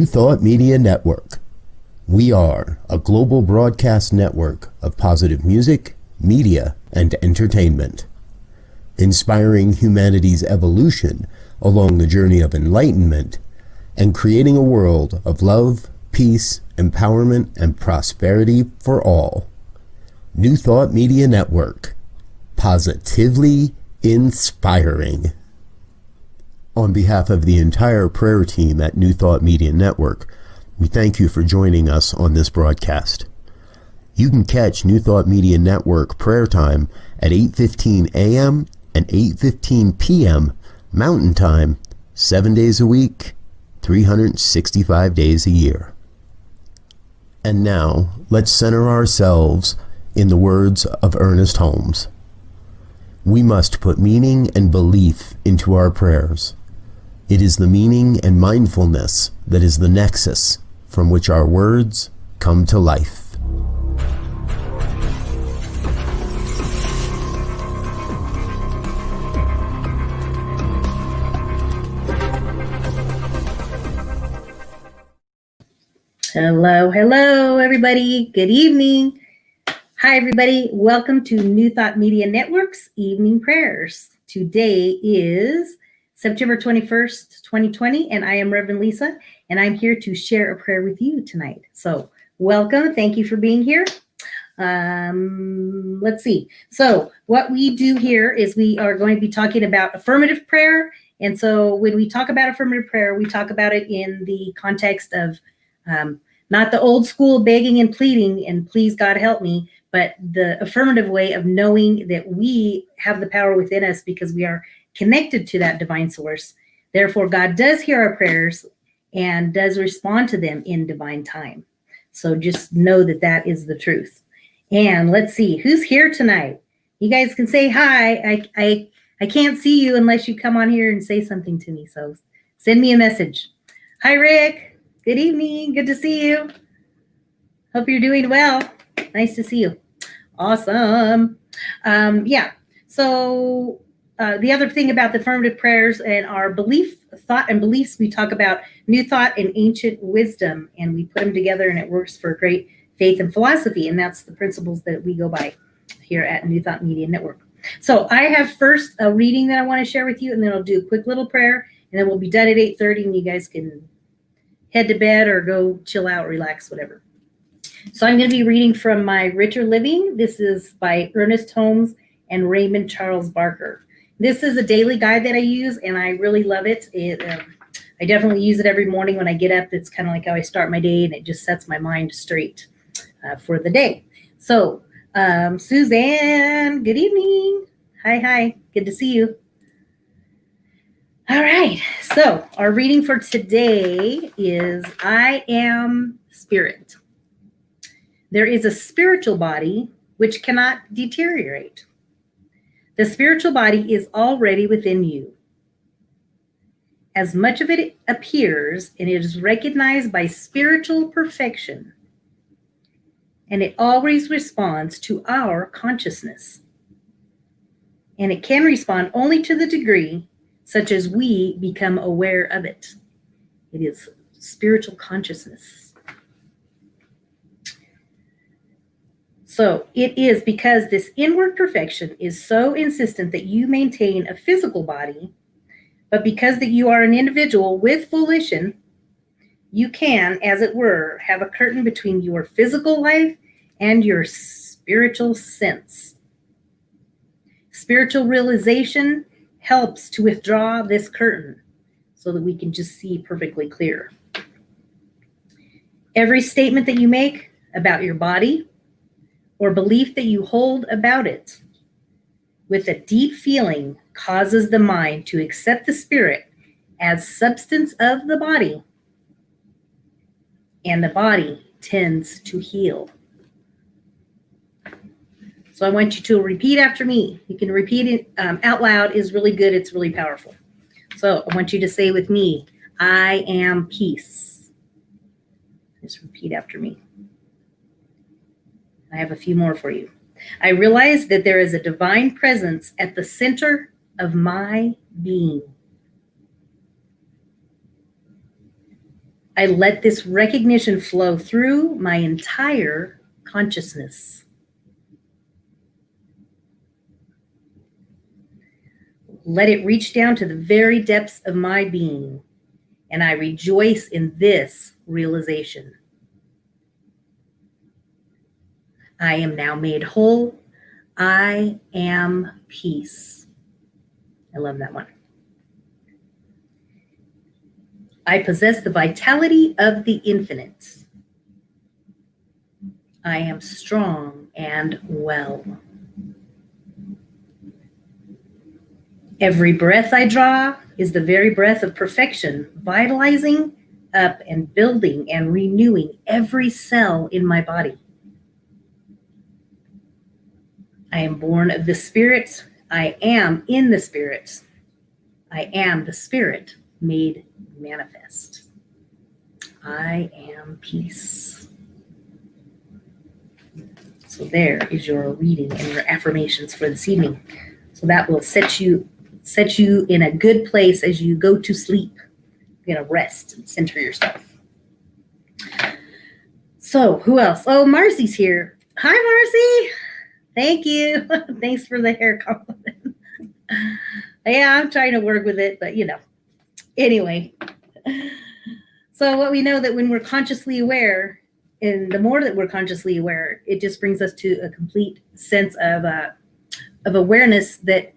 New Thought Media Network. We are a global broadcast network of positive music, media, and entertainment, inspiring humanity's evolution along the journey of enlightenment and creating a world of love, peace, empowerment, and prosperity for all. New Thought Media Network. Positively inspiring. On behalf of the entire prayer team at New Thought Media Network, we thank you for joining us on this broadcast. You can catch New Thought Media Network prayer time at 8:15 a.m. and 8:15 p.m. Mountain Time, 7 days a week, 365 days a year. And now, let's center ourselves in the words of Ernest Holmes. We must put meaning and belief into our prayers. It is the meaning and mindfulness that is the nexus from which our words come to life. Hello, everybody. Good evening. Hi, everybody. Welcome to New Thought Media Network's Evening Prayers. Today is September 21st, 2020, and I am Reverend Lisa, and I'm here to share a prayer with you tonight. So welcome. Thank you for being here. Let's see. So what we do here is we are going to be talking about affirmative prayer. And so when we talk about affirmative prayer, we talk about it in the context of not the old school begging and pleading and please God help me, but the affirmative way of knowing that we have the power within us because we are connected to that divine source. Therefore, God does hear our prayers and does respond to them in divine time. So just know that that is the truth. And let's see, who's here tonight? You guys can say hi. I can't see you unless you come on here and say something to me. So send me a message. Hi, Rick. Good evening. Good to see you. Hope you're doing well. Nice to see you. Awesome. So the other thing about the affirmative prayers and our thought and beliefs, we talk about new thought and ancient wisdom, and we put them together and it works for great faith and philosophy. And that's the principles that we go by here at New Thought Media Network. So I have first a reading that I want to share with you, and then I'll do a quick little prayer, and then we'll be done at 8:30 and you guys can head to bed or go chill out, relax, whatever. So I'm going to be reading from my Richer Living. This is by Ernest Holmes and Raymond Charles Barker. This is a daily guide that I use, and I really love it. I definitely use it every morning when I get up. It's kind of like how I start my day, and it just sets my mind straight for the day. So, Suzanne, good evening. Hi. Good to see you. All right. So our reading for today is I am spirit. There is a spiritual body which cannot deteriorate. The spiritual body is already within you. As much of it appears, and it is recognized by spiritual perfection, and it always responds to our consciousness. And it can respond only to the degree such as we become aware of it. It is spiritual consciousness. So it is because this inward perfection is so insistent that you maintain a physical body, but because that you are an individual with volition, you can, as it were, have a curtain between your physical life and your spiritual sense. Spiritual realization helps to withdraw this curtain so that we can just see perfectly clear. Every statement that you make about your body or belief that you hold about it with a deep feeling causes the mind to accept the spirit as substance of the body, and the body tends to heal. So I want you to repeat after me. You can repeat it out loud is really good. It's really powerful. So I want you to say with me, I am peace. Just repeat after me. I have a few more for you. I realize that there is a divine presence at the center of my being. I let this recognition flow through my entire consciousness. Let it reach down to the very depths of my being, and I rejoice in this realization. I am now made whole. I am peace. I love that one. I possess the vitality of the infinite. I am strong and well. Every breath I draw is the very breath of perfection, vitalizing up and building and renewing every cell in my body. I am born of the Spirit. I am in the Spirit. I am the Spirit made manifest. I am peace. So there is your reading and your affirmations for this evening. So that will set you in a good place as you go to sleep. You're going to rest and center yourself. So who else? Oh, Marcy's here. Hi, Marcy. Thank you. Thanks for the hair compliment. Yeah, I'm trying to work with it, but Anyway, so what we know that when we're consciously aware, and the more that we're consciously aware, it just brings us to a complete sense of awareness that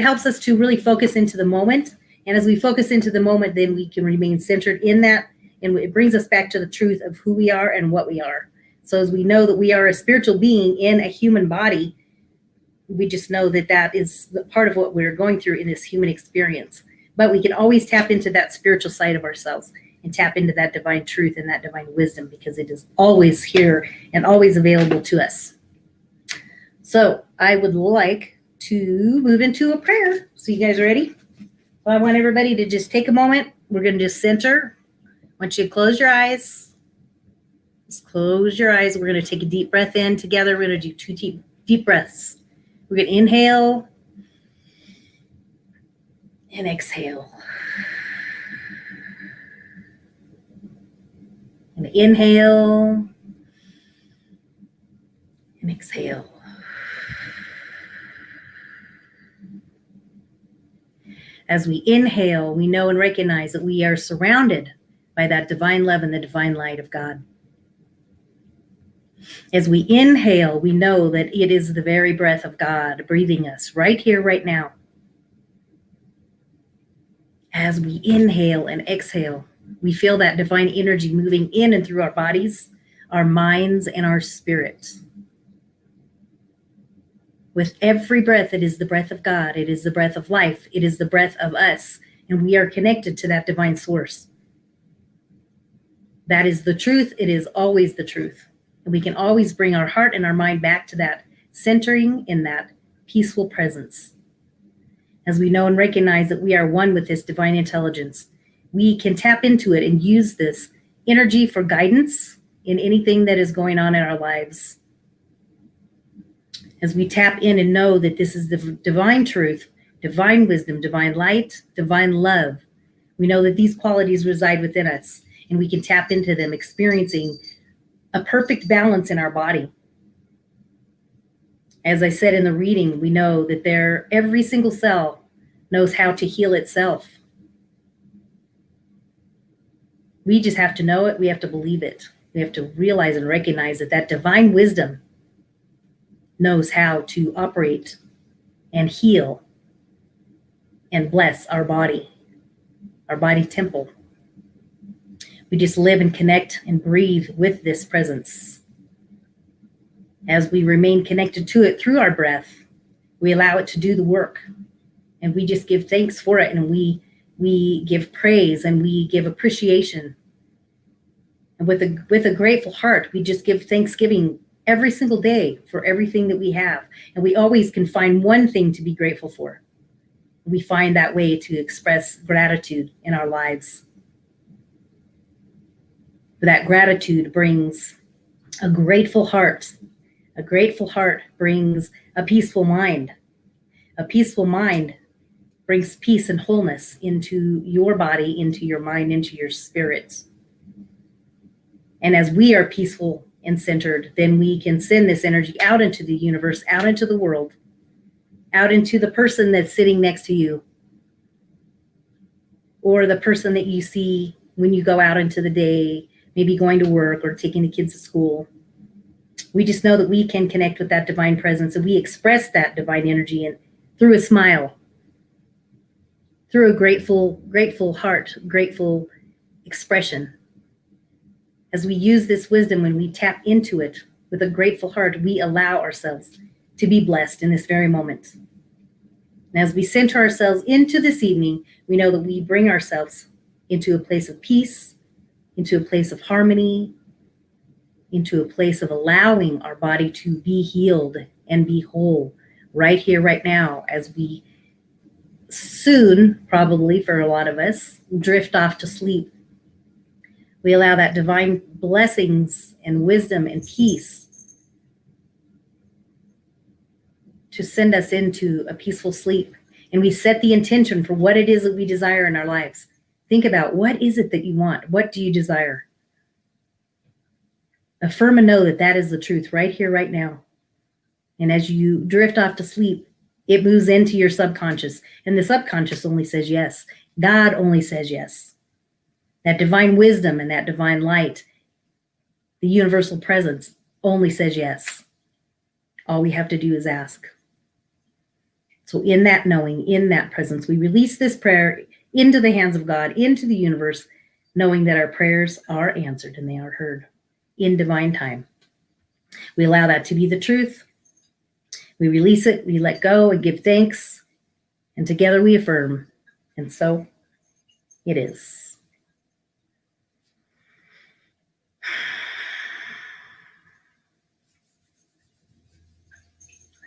helps us to really focus into the moment. And as we focus into the moment, then we can remain centered in that, and it brings us back to the truth of who we are and what we are. So as we know that we are a spiritual being in a human body, we just know that that is part of what we're going through in this human experience. But we can always tap into that spiritual side of ourselves and tap into that divine truth and that divine wisdom, because it is always here and always available to us. So I would like to move into a prayer. So you guys ready? Well, I want everybody to just take a moment. We're going to just center. I want you to close your eyes. Just close your eyes. We're going to take a deep breath in together. We're going to do 2 deep breaths. We're going to inhale and exhale. And inhale and exhale. As we inhale, we know and recognize that we are surrounded by that divine love and the divine light of God. As we inhale, we know that it is the very breath of God breathing us right here, right now. As we inhale and exhale, we feel that divine energy moving in and through our bodies, our minds, and our spirit. With every breath, it is the breath of God. It is the breath of life. It is the breath of us. And we are connected to that divine source. That is the truth. It is always the truth. And we can always bring our heart and our mind back to that, centering in that peaceful presence. As we know and recognize that we are one with this divine intelligence, we can tap into it and use this energy for guidance in anything that is going on in our lives. As we tap in and know that this is the divine truth, divine wisdom, divine light, divine love, we know that these qualities reside within us, and we can tap into them, experiencing a perfect balance in our body. As I said in the reading, we know that every single cell knows how to heal itself. We just have to know it. We have to believe it. We have to realize and recognize that that divine wisdom knows how to operate and heal and bless our body temple. We just live and connect and breathe with this presence. As we remain connected to it through our breath, we allow it to do the work, and we just give thanks for it, and we give praise, and we give appreciation. And with a grateful heart, we just give thanksgiving every single day for everything that we have. And we always can find one thing to be grateful for. We find that way to express gratitude in our lives. That gratitude brings a grateful heart. A grateful heart brings a peaceful mind. A peaceful mind brings peace and wholeness into your body, into your mind, into your spirit. And as we are peaceful and centered, then we can send this energy out into the universe, out into the world, out into the person that's sitting next to you, or the person that you see when you go out into the day, maybe going to work or taking the kids to school. We just know that we can connect with that divine presence, and we express that divine energy and through a smile, through a grateful heart, grateful expression. As we use this wisdom, when we tap into it with a grateful heart, we allow ourselves to be blessed in this very moment. And as we center ourselves into this evening, we know that we bring ourselves into a place of peace, into a place of harmony, into a place of allowing our body to be healed and be whole right here, right now, as we soon, probably for a lot of us, drift off to sleep. We allow that divine blessings and wisdom and peace to send us into a peaceful sleep. And we set the intention for what it is that we desire in our lives. Think about, what is it that you want? What do you desire? Affirm and know that that is the truth right here, right now. And as you drift off to sleep, it moves into your subconscious. And the subconscious only says yes. God only says yes. That divine wisdom and that divine light, the universal presence, only says yes. All we have to do is ask. So in that knowing, in that presence, we release this prayer into the hands of God, into the universe, knowing that our prayers are answered and they are heard in divine time. We allow that to be the truth. We release it, we let go and give thanks, and together we affirm. And so it is.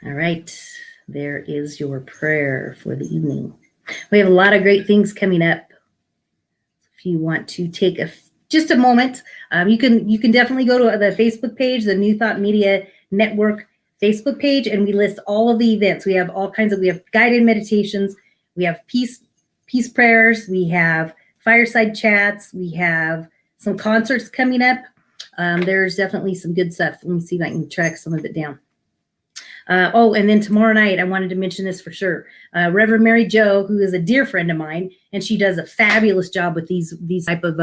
All right, there is your prayer for the evening. We have a lot of great things coming up. If you want to take just a moment, you can definitely go to the Facebook page, the New Thought Media Network Facebook page, and we list all of the events. We have all kinds of, we have guided meditations, we have peace prayers, we have fireside chats, we have some concerts coming up. There's definitely some good stuff. Let me see if I can track some of it down. And then tomorrow night, I wanted to mention this for sure. Reverend Mary Jo, who is a dear friend of mine, and she does a fabulous job with these type of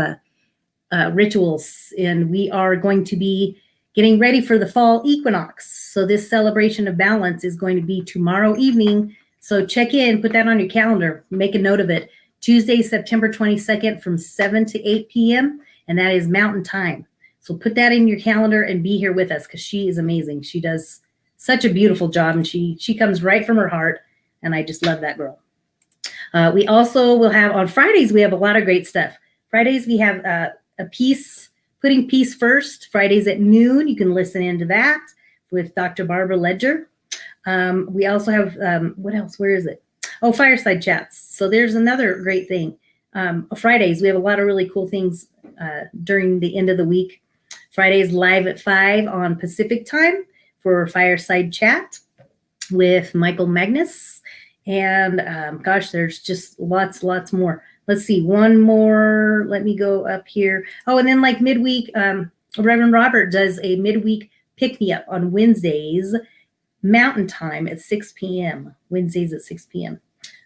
rituals. And we are going to be getting ready for the fall equinox. So this celebration of balance is going to be tomorrow evening. So check in, put that on your calendar, make a note of it. Tuesday, September 22nd from 7 to 8 p.m. And that is Mountain Time. So put that in your calendar and be here with us, because she is amazing. She does such a beautiful job, and she comes right from her heart, and I just love that girl. We also will have, on Fridays, we have a lot of great stuff. Fridays, we have putting peace first, Fridays at noon. You can listen into that with Dr. Barbara Ledger. We also have, what else? Where is it? Oh, fireside chats. So there's another great thing. Fridays, we have a lot of really cool things during the end of the week. Fridays live at 5 on Pacific time for fireside chat with Michael Magnus. And there's just lots more. Let's see, one more. Let me go up here. Oh, and then like midweek, Reverend Robert does a midweek pick-me-up on Wednesdays, Mountain Time at 6 p.m. Wednesdays at 6 p.m.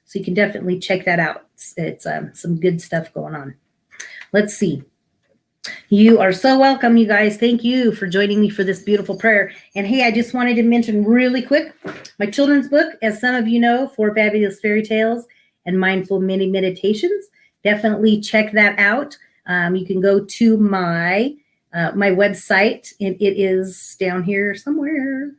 So you can definitely check that out. It's some good stuff going on. Let's see. You are so welcome, you guys. Thank you for joining me for this beautiful prayer. And hey, I just wanted to mention really quick, my children's book, as some of you know, 4 Fabulous Fairy Tales and Mindful Mini Meditations. Definitely check that out. You can go to my website, and it is down here somewhere,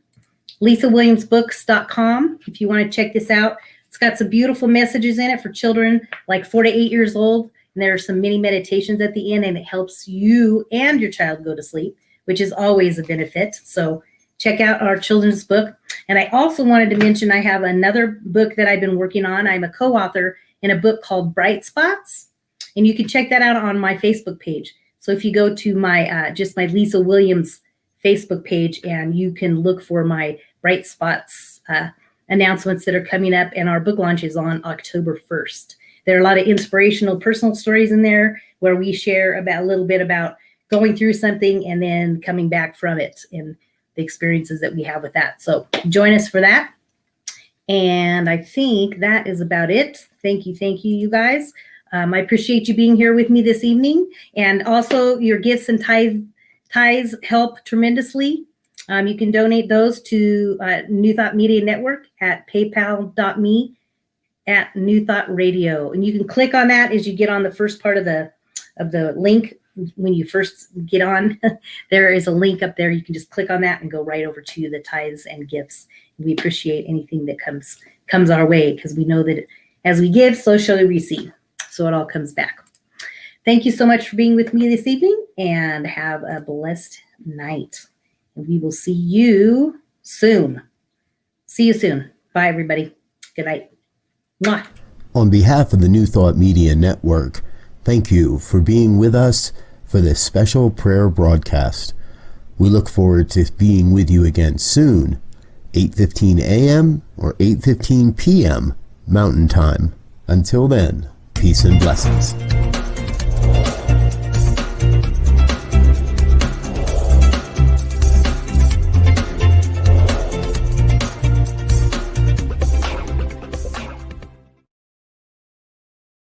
LisaWilliamsBooks.com. If you want to check this out, it's got some beautiful messages in it for children like 4 to 8 years old. And there are some mini meditations at the end, and it helps you and your child go to sleep, which is always a benefit. So check out our children's book. And I also wanted to mention I have another book that I've been working on. I'm a co-author in a book called Bright Spots, and you can check that out on my Facebook page. So if you go to my just my Lisa Williams Facebook page, and you can look for my Bright Spots announcements that are coming up, and our book launch is on October 1st. There are a lot of inspirational personal stories in there where we share about a little bit about going through something and then coming back from it and the experiences that we have with that. So join us for that. And I think that is about it. Thank you, you guys. I appreciate you being here with me this evening. And also your gifts and tithes help tremendously. You can donate those to New Thought Media Network at paypal.me/New Thought Radio. And you can click on that as you get on the first part of the link. When you first get on, there is a link up there. You can just click on that and go right over to the tithes and gifts. We appreciate anything that comes our way, because we know that as we give, so shall we receive. So it all comes back. Thank you so much for being with me this evening, and have a blessed night. And we will see you soon. See you soon. Bye, everybody. Good night. Mwah. On behalf of the New Thought Media Network, thank you for being with us for this special prayer broadcast. We look forward to being with you again soon, 8:15 a.m. or 8:15 p.m. Mountain Time. Until then, peace and blessings.